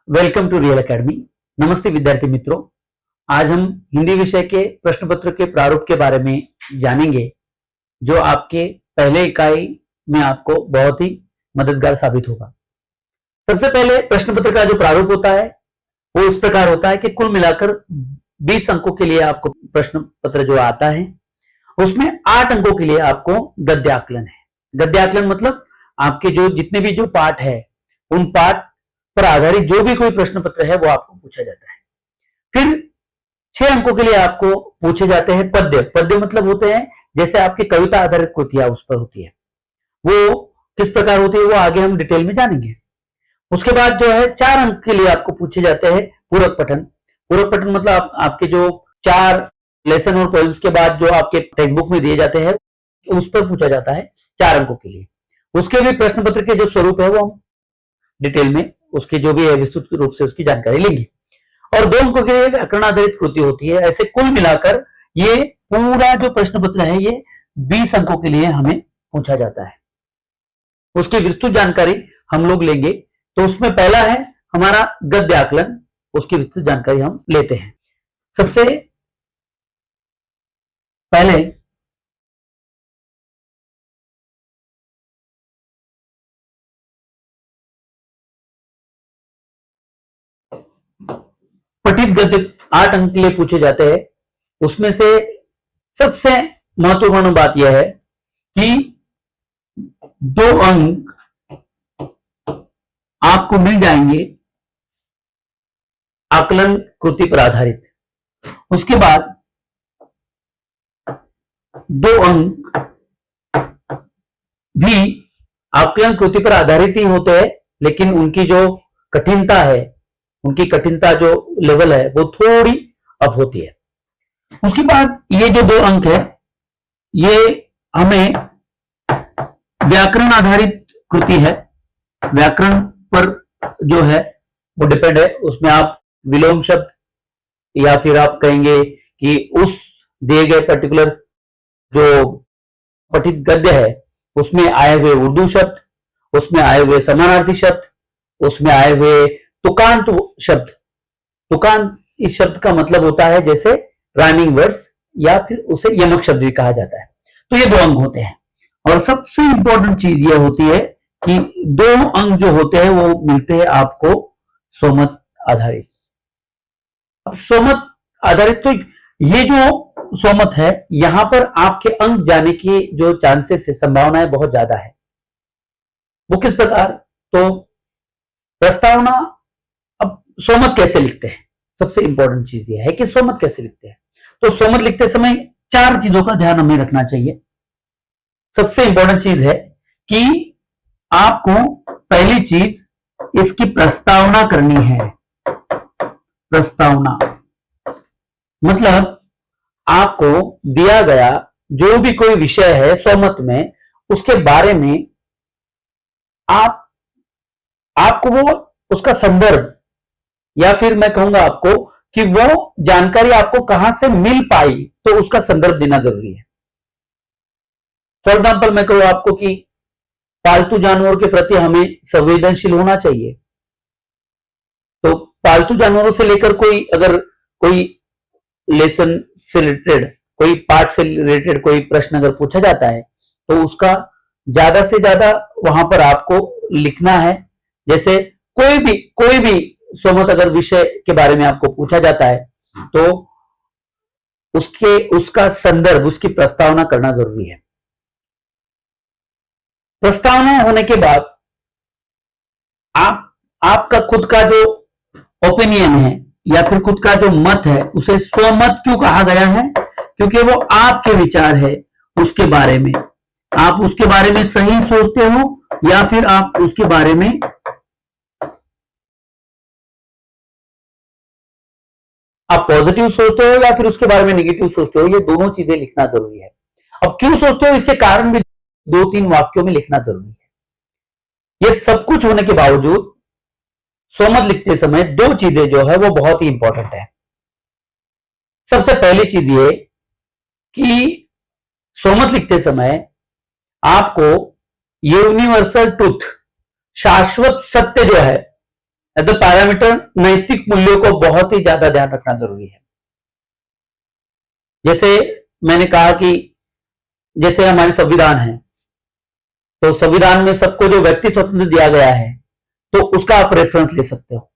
Welcome to real academy. नमस्ते विद्यार्थी मित्रों, आज हम हिंदी विषय के प्रश्न पत्र के प्रारूप के बारे में जानेंगे, जो आपके पहले इकाई में आपको बहुत ही मददगार साबित होगा। सबसे पहले प्रश्न पत्र का जो प्रारूप होता है वो इस प्रकार होता है कि कुल मिलाकर 20 अंकों के लिए आपको प्रश्न पत्र जो आता है उसमें 8 अंकों के लिए आपको गद्य आकलन है। गद्य आकलन मतलब आपके जो जितने भी जो पाठ है उन पाठ पर आधारित जो भी कोई प्रश्न पत्र है वो आपको पूछा जाता है। फिर 6 अंकों के लिए आपको पूछे जाते हैं पद्य। पद्य मतलब होते हैं जैसे आपकी कविता आधारित कृतियां उस पर होती है, वो किस प्रकार होती है वो आगे हम डिटेल में जानेंगे। उसके बाद जो है 4 अंक के लिए आपको पूछे जाते हैं पूरक पठन। पूरक पठन मतलब आपके जो 4 लेसन और पोएम्स के बाद जो आपके टेक्स्ट बुक में दिए जाते हैं उस पर पूछा जाता है 4 अंकों के लिए। उसके भी प्रश्न पत्र के जो स्वरूप है वो हम डिटेल में उसकी जो भी है विस्तृत रूप से उसकी जानकारी लेंगे। और 2 अंकों के लिए व्याकरण आधारित कृति होती है। ऐसे कुल मिलाकर ये पूरा जो प्रश्न पत्र है ये 20 अंकों के लिए हमें पूछा जाता है। उसकी विस्तृत जानकारी हम लोग लेंगे। तो उसमें पहला है हमारा गद्य आकलन, उसकी विस्तृत जानकारी हम लेते हैं। सबसे पहले पठित गद्य 8 अंक के लिए पूछे जाते हैं। उसमें से सबसे महत्वपूर्ण बात यह है कि 2 अंक आपको मिल जाएंगे आकलन कृति पर आधारित। उसके बाद 2 अंक भी आकलन कृति पर आधारित ही होते हैं, लेकिन उनकी जो कठिनता है, उनकी कठिनता जो लेवल है वो थोड़ी अप होती है। उसके बाद ये जो 2 अंक है ये हमें व्याकरण आधारित कृति है। व्याकरण पर जो है वो डिपेंड है, उसमें आप विलोम शब्द या फिर आप कहेंगे कि उस दिए गए पर्टिकुलर जो पठित गद्य है उसमें आए हुए उर्दू शब्द, उसमें आए हुए समानार्थी शब्द, उसमें आए हुए तुकांत शब्द। तुकांत इस शब्द का मतलब होता है जैसे राइमिंग वर्ड्स या फिर उसे यमक शब्द भी कहा जाता है। तो ये 2 अंक होते हैं। और सबसे इंपॉर्टेंट चीज ये होती है कि 2 अंक जो होते हैं वो मिलते हैं आपको स्वमत आधारित। अब स्वमत आधारित तो ये जो स्वमत है यहां पर आपके अंक जाने की जो चांसेस है, संभावनाएं बहुत ज्यादा है। वो किस प्रकार? तो प्रस्तावना, अब स्वमत कैसे लिखते हैं, सबसे इंपॉर्टेंट चीज यह है कि स्वमत कैसे लिखते हैं। तो स्वमत लिखते समय 4 चीजों का ध्यान हमें रखना चाहिए। सबसे इंपॉर्टेंट चीज है कि आपको पहली चीज इसकी प्रस्तावना करनी है। प्रस्तावना मतलब आपको दिया गया जो भी कोई विषय है स्वमत में, उसके बारे में आपको वो उसका संदर्भ या फिर मैं कहूंगा आपको कि वो जानकारी आपको कहां से मिल पाई, तो उसका संदर्भ देना जरूरी है। फॉर एग्जाम्पल मैं कहूं आपको कि पालतू जानवरों के प्रति हमें संवेदनशील होना चाहिए। तो पालतू जानवरों से लेकर कोई लेसन से रिलेटेड, कोई पार्ट से रिलेटेड कोई प्रश्न अगर पूछा जाता है तो उसका ज्यादा से ज्यादा वहां पर आपको लिखना है। जैसे कोई भी स्वमत अगर विषय के बारे में आपको पूछा जाता है तो उसका संदर्भ, उसकी प्रस्तावना करना जरूरी है। प्रस्तावना होने के बाद आपका खुद का जो ओपिनियन है या फिर खुद का जो मत है उसे स्वमत क्यों कहा गया है? क्योंकि वो आपके विचार है उसके बारे में। आप उसके बारे में सही सोचते हो या फिर आप उसके बारे में आप पॉजिटिव सोचते हो या फिर उसके बारे में नेगेटिव सोचते हो, ये दोनों चीजें लिखना जरूरी है। अब क्यों सोचते हो इसके कारण भी 2-3 वाक्यों में लिखना जरूरी है। ये सब कुछ होने के बावजूद स्वमत लिखते समय 2 चीजें जो है वो बहुत ही इंपॉर्टेंट है। सबसे पहली चीज ये कि स्वमत लिखते समय आपको यूनिवर्सल ट्रुथ, शाश्वत सत्य जो है एज अ पैरामीटर नैतिक मूल्यों को बहुत ही ज्यादा ध्यान रखना जरूरी है। जैसे मैंने कहा कि जैसे हमारे संविधान है, तो संविधान में सबको जो व्यक्ति स्वतंत्र दिया गया है, तो उसका आप रेफरेंस ले सकते हो।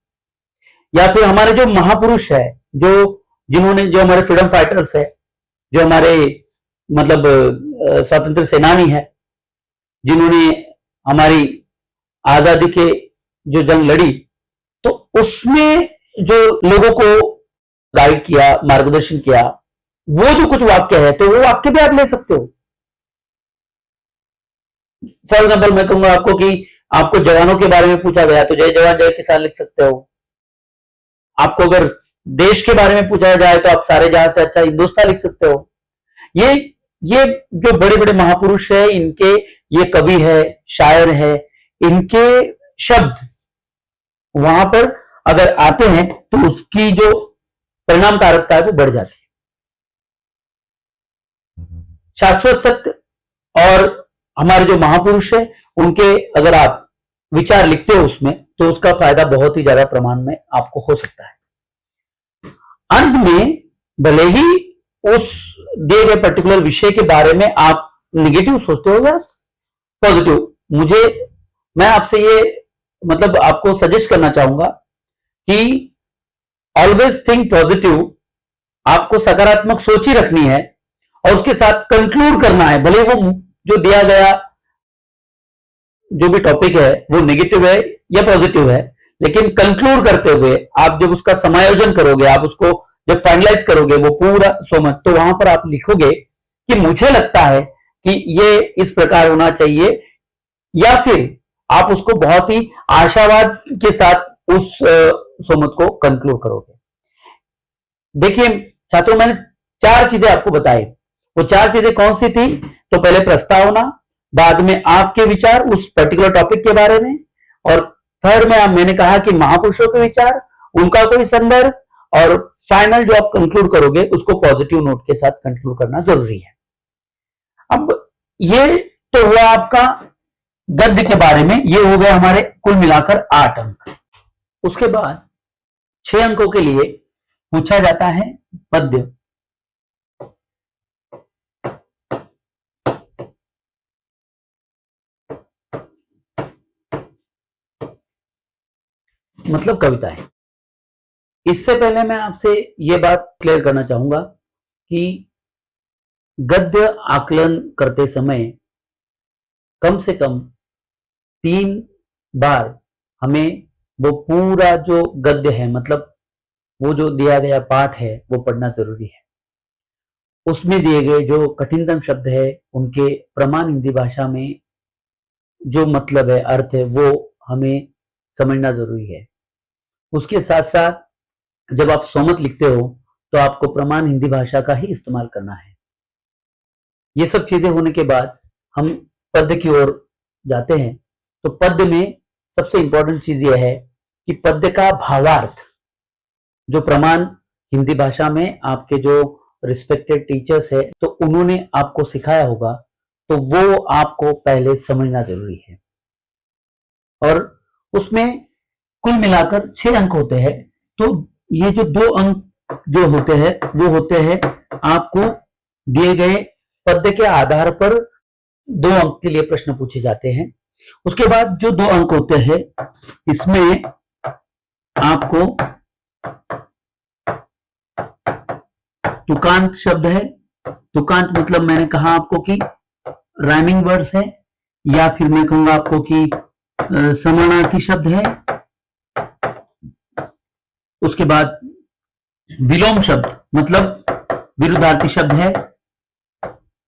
या फिर हमारे जो महापुरुष है, जो हमारे फ्रीडम फाइटर्स है, जो हमारे मतलब स्वतंत्र सेनानी है, जिन्होंने हमारी आजादी के जो जंग लड़ी, तो उसमें जो लोगों को गाइड किया, मार्गदर्शन किया, वो जो कुछ वाक्य है, तो वो वाक्य भी आप ले सकते हो। फॉर एग्जाम्पल मैं कहूंगा आपको कि आपको जवानों के बारे में पूछा गया तो जय जवान जय किसान लिख सकते हो। आपको अगर देश के बारे में पूछा जाए तो आप सारे जहां से अच्छा हिंदुस्तान लिख सकते हो। ये जो बड़े बड़े महापुरुष है, इनके ये कवि है, शायर है, इनके शब्द वहां पर अगर आते हैं तो उसकी जो परिणामकारकता है वो बढ़ जाती है। शाश्वत सत्य और हमारे जो महापुरुष है उनके अगर आप विचार लिखते हो उसमें, तो उसका फायदा बहुत ही ज्यादा प्रमाण में आपको हो सकता है। अंत में भले ही उस दिए गए पर्टिकुलर विषय के बारे में आप निगेटिव सोचते हो या पॉजिटिव, मैं आपसे ये मतलब आपको सजेस्ट करना चाहूंगा कि ऑलवेज थिंक पॉजिटिव। आपको सकारात्मक सोच ही रखनी है और उसके साथ कंक्लूड करना है। भले वो जो दिया गया जो भी टॉपिक है वो नेगेटिव है या पॉजिटिव है, लेकिन कंक्लूड करते हुए आप जब उसका समायोजन करोगे, आप उसको जब फाइनलाइज करोगे वो पूरा सोमत, तो वहां पर आप लिखोगे कि मुझे लगता है कि ये इस प्रकार होना चाहिए, या फिर आप उसको बहुत ही आशावाद के साथ उस सोमत को कंक्लूड करोगे। देखिए छात्रों, मैंने 4 चीजें आपको बताई। वो 4 चीजें कौन सी थी? तो पहले प्रस्तावना, बाद में आपके विचार उस पर्टिकुलर टॉपिक के बारे में, और थर्ड में मैंने कहा कि महापुरुषों के विचार, उनका कोई संदर्भ, और फाइनल जो आप कंक्लूड करोगे उसको पॉजिटिव नोट के साथ कंक्लूड करना जरूरी है। अब ये तो हुआ आपका गद्य के बारे में, ये हो गए हमारे कुल मिलाकर 8 अंक। उसके बाद 6 अंकों के लिए पूछा जाता है पद्य। मतलब कविताएं। इससे पहले मैं आपसे यह बात क्लियर करना चाहूंगा कि गद्य आकलन करते समय कम से कम 3 बार हमें वो पूरा जो गद्य है, मतलब वो जो दिया गया पाठ है, वो पढ़ना जरूरी है। उसमें दिए गए जो कठिनतम शब्द है, उनके प्रमाण हिंदी भाषा में जो मतलब है, अर्थ है, वो हमें समझना जरूरी है। उसके साथ साथ जब आप सोमत लिखते हो तो आपको प्रमाण हिंदी भाषा का ही इस्तेमाल करना है। ये सब चीजें होने के बाद हम पद्य की ओर जाते हैं। तो पद्य में सबसे इंपॉर्टेंट चीज यह है कि पद्य का भावार्थ, जो प्रमाण हिंदी भाषा में आपके जो रिस्पेक्टेड टीचर्स है तो उन्होंने आपको सिखाया होगा, तो वो आपको पहले समझना जरूरी है। और उसमें कुल मिलाकर 6 अंक होते हैं। तो ये जो 2 अंक जो होते हैं वो होते हैं आपको दिए गए पद्य के आधार पर 2 अंक के लिए प्रश्न पूछे जाते हैं। उसके बाद जो 2 अंक होते हैं, इसमें आपको तुकांत शब्द है। तुकांत मतलब मैंने कहा आपको कि राइमिंग वर्ड्स है, या फिर मैं कहूंगा आपको कि समानार्थी शब्द है। उसके बाद विलोम शब्द मतलब विरुद्धार्थी शब्द है।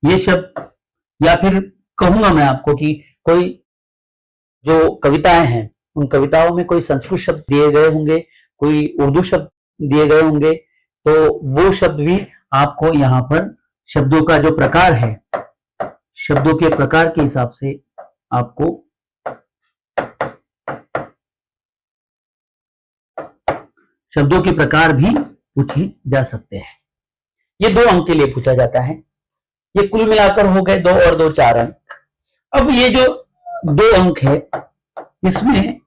ये शब्द, या फिर कहूंगा मैं आपको कि कोई जो कविताएं हैं उन कविताओं में कोई संस्कृत शब्द दिए गए होंगे, कोई उर्दू शब्द दिए गए होंगे, तो वो शब्द भी आपको यहाँ पर शब्दों का जो प्रकार है, शब्दों के प्रकार के हिसाब से आपको शब्दों के प्रकार भी पूछे जा सकते हैं। ये 2 अंक के लिए पूछा जाता है। ये कुल मिलाकर हो गए 2 और 2 4 अंक। अब ये जो 2 अंक है, इसमें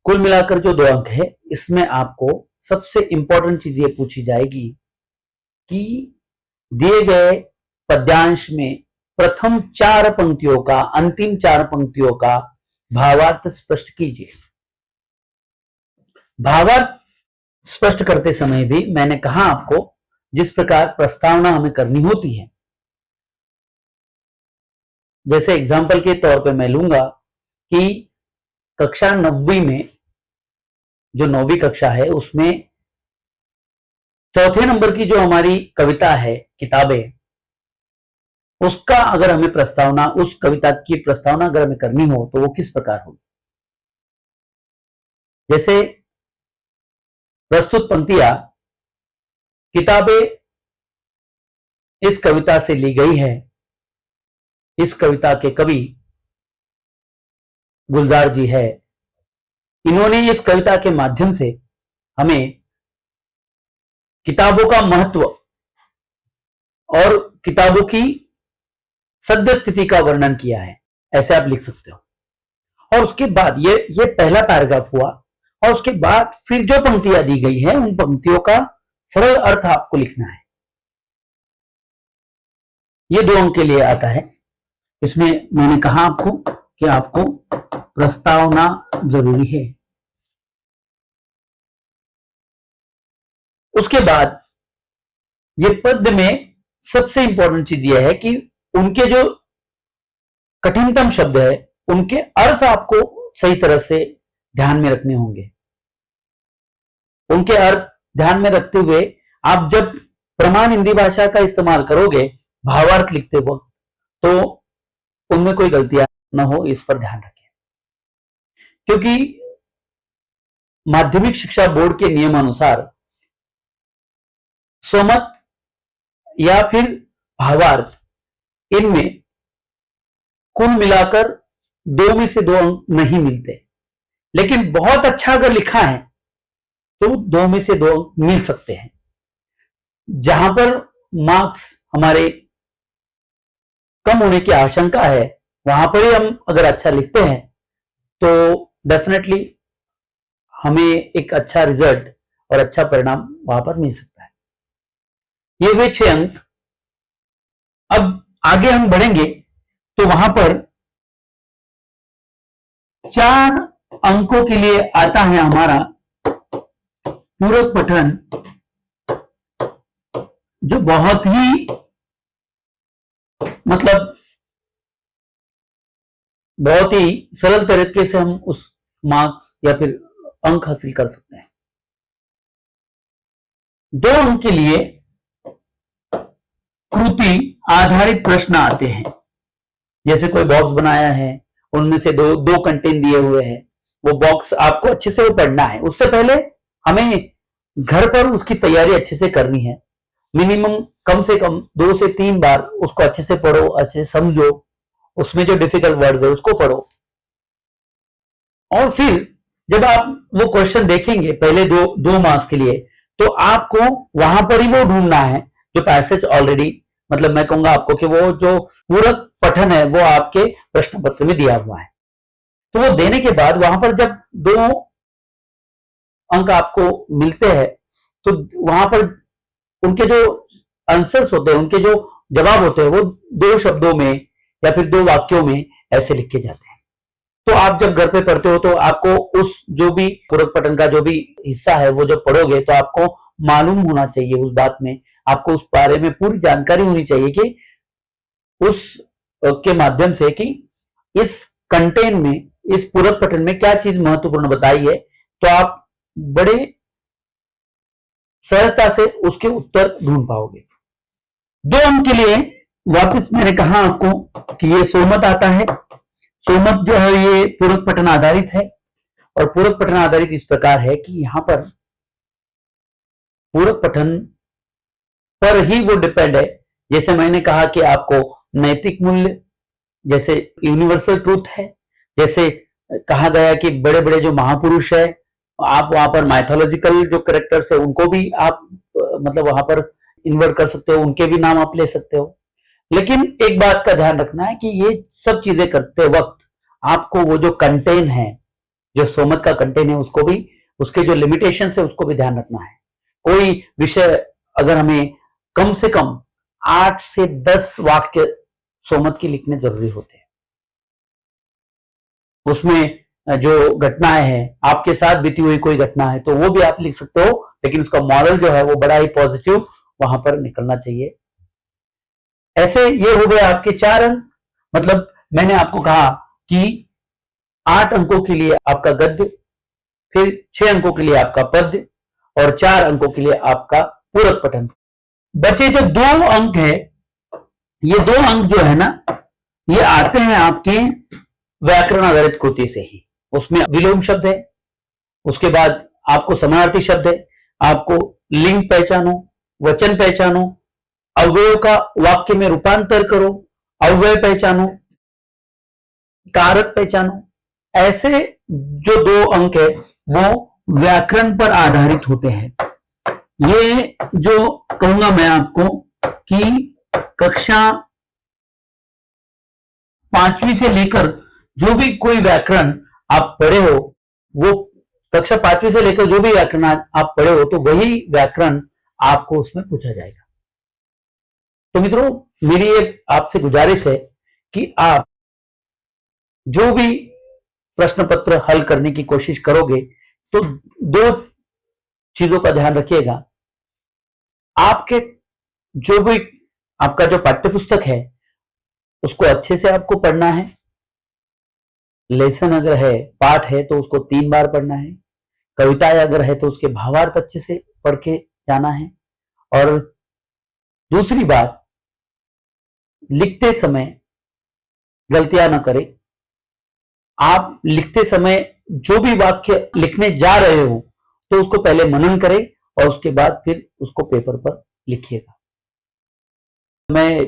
कुल मिलाकर जो 2 अंक है, इसमें आपको सबसे इंपॉर्टेंट चीज ये पूछी जाएगी कि दिए गए पद्यांश में प्रथम 4 पंक्तियों का, अंतिम 4 पंक्तियों का भावार्थ स्पष्ट कीजिए। भावार्थ स्पष्ट करते समय भी मैंने कहा आपको, जिस प्रकार प्रस्तावना हमें करनी होती है, जैसे एग्जाम्पल के तौर पे मैं लूंगा कि कक्षा 9वीं में, जो 9वीं कक्षा है, उसमें चौथे नंबर की जो हमारी कविता है, किताबें, उसका अगर हमें प्रस्तावना, उस कविता की प्रस्तावना अगर हमें करनी हो तो वो किस प्रकार होगी। जैसे प्रस्तुत पंक्तियां किताबें इस कविता से ली गई है। इस कविता के कवि गुलजार जी है। इन्होंने इस कविता के माध्यम से हमें किताबों का महत्व और किताबों की सद्य स्थिति का वर्णन किया है, ऐसे आप लिख सकते हो। और उसके बाद ये पहला पैराग्राफ हुआ, और उसके बाद फिर जो पंक्तियां दी गई है, उन पंक्तियों का सरल अर्थ आपको लिखना है। ये 2 अंक के लिए आता है। इसमें मैंने कहा आपको कि आपको प्रस्तावना जरूरी है। उसके बाद ये पद्य में सबसे इंपॉर्टेंट चीज यह है कि उनके जो कठिनतम शब्द है, उनके अर्थ आपको सही तरह से ध्यान में रखने होंगे। उनके अर्थ ध्यान में रखते हुए आप जब प्रमाण हिंदी भाषा का इस्तेमाल करोगे भावार्थ लिखते वक्त, तो उनमें कोई गलतियां न हो, इस पर ध्यान रखें। क्योंकि माध्यमिक शिक्षा बोर्ड के नियमानुसार स्वमत या फिर भावार्थ, इनमें कुल मिलाकर 2 में से 2 अंक नहीं मिलते। लेकिन बहुत अच्छा अगर लिखा है तो 2 में से 2 अंक मिल सकते हैं। जहां पर मार्क्स हमारे कम होने की आशंका है, वहां पर ही हम अगर अच्छा लिखते हैं तो डेफिनेटली हमें एक अच्छा रिजल्ट और अच्छा परिणाम वहां पर मिल सकता है। ये हुए 6 अंक। अब आगे हम बढ़ेंगे तो वहां पर 4 अंकों के लिए आता है हमारा पूरक पठन, जो बहुत ही बहुत ही सरल तरीके से हम उस मार्क्स या फिर अंक हासिल कर सकते हैं। 2 अंक के लिए कृति आधारित प्रश्न आते हैं। जैसे कोई बॉक्स बनाया है, उनमें से दो कंटेंट दिए हुए हैं, वो बॉक्स आपको अच्छे से वो पढ़ना है। उससे पहले हमें घर पर उसकी तैयारी अच्छे से करनी है। मिनिमम कम से कम 2 से 3 बार उसको अच्छे से पढ़ो, अच्छे से समझो, उसमें जो डिफिकल्ट वर्ड्स है उसको पढ़ो। और फिर जब आप वो क्वेश्चन देखेंगे पहले 2 मार्क्स के लिए, तो आपको वहां पर ही वो ढूंढना है जो पैसेज ऑलरेडी, मैं कहूंगा आपको कि वो जो पूरक पठन है वो आपके प्रश्न पत्र में दिया हुआ है। तो वो देने के बाद वहां पर जब 2 अंक आपको मिलते हैं, तो वहां पर उनके जो आंसर्स होते हैं, उनके जो जवाब होते हैं, वो 2 शब्दों में या फिर 2 वाक्यों में ऐसे लिखे जाते हैं। तो आप जब घर पे पढ़ते हो तो आपको उस जो भी पूरक पठन का जो भी हिस्सा है वो जब पढ़ोगे तो आपको मालूम होना चाहिए उस बात में, आपको उस बारे में पूरी जानकारी होनी चाहिए कि उस के माध्यम से कि इस कंटेंट में, इस पूरक पठन में क्या चीज महत्वपूर्ण बताई है, तो आप बड़े सहजता से उसके उत्तर ढूंढ पाओगे। 2 अंक के लिए वापस मैंने कहा आपको कि ये सोमत आता है। सोमत जो है ये पूरक पठन आधारित है, और पूरक पठन आधारित इस प्रकार है कि यहां पर पूरक पठन पर ही वो डिपेंड है। जैसे मैंने कहा कि आपको नैतिक मूल्य, जैसे यूनिवर्सल ट्रूथ है, जैसे कहा गया कि बड़े बड़े जो महापुरुष है, आप वहां पर माइथोलॉजिकल जो कैरेक्टर्स है उनको भी आप वहां पर इन्वर्ट कर सकते हो, उनके भी नाम आप ले सकते हो। लेकिन एक बात का ध्यान रखना है कि ये सब चीजें करते वक्त आपको वो जो कंटेंट है जो सोमत का कंटेंट है उसको भी, उसके जो लिमिटेशन है उसको भी ध्यान रखना है। कोई विषय अगर हमें कम से कम 8 से 10 वाक्य सोमत की लिखने जरूरी होते हैं। उसमें जो घटनाएं हैं, आपके साथ बीती हुई कोई घटना है तो वो भी आप लिख सकते हो, लेकिन उसका मॉरल जो है वो बड़ा ही पॉजिटिव वहां पर निकलना चाहिए। ऐसे ये हो गए आपके 4 अंक। मतलब मैंने आपको कहा कि 8 अंकों के लिए आपका गद्य, फिर 6 अंकों के लिए आपका पद्य और 4 अंकों के लिए आपका पूरक पठन। बचे जो 2 अंक है, ये 2 अंक जो है ना, ये आते हैं आपके व्याकरण आधारित कृति से ही। उसमें विलोम शब्द है, उसके बाद आपको समानार्थी शब्द है, आपको लिंग पहचानो, वचन पहचानो, अव्यय का वाक्य में रूपांतर करो, अव्यय पहचानो, कारक पहचानो। ऐसे जो 2 अंक है वो व्याकरण पर आधारित होते हैं। ये जो कहूंगा मैं आपको कि कक्षा 5वीं से लेकर जो भी कोई व्याकरण आप पढ़े हो, वो कक्षा 5वीं से लेकर जो भी व्याकरण आप पढ़े हो तो वही व्याकरण आपको उसमें पूछा जाएगा। तो मित्रों, मेरी एक आपसे गुजारिश है कि आप जो भी प्रश्न पत्र हल करने की कोशिश करोगे तो 2 चीजों का ध्यान रखिएगा। आपके जो भी आपका जो पाठ्यपुस्तक है उसको अच्छे से आपको पढ़ना है। लेसन अगर है, पाठ है तो उसको 3 बार पढ़ना है। कविताएं अगर है तो उसके भावार्थ अच्छे से पढ़ के जाना है। और दूसरी बात, लिखते समय गलतियां ना करें। आप लिखते समय जो भी वाक्य लिखने जा रहे हो तो उसको पहले मनन करें और उसके बाद फिर उसको पेपर पर लिखिएगा। मैं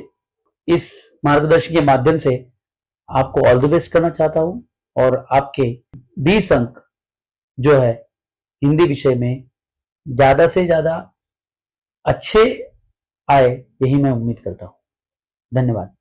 इस मार्गदर्शन के माध्यम से आपको ऑल द बेस्ट करना चाहता हूं और आपके 20 अंक जो है हिंदी विषय में ज्यादा से ज्यादा अच्छे आए, यही मैं उम्मीद करता हूं। धन्यवाद।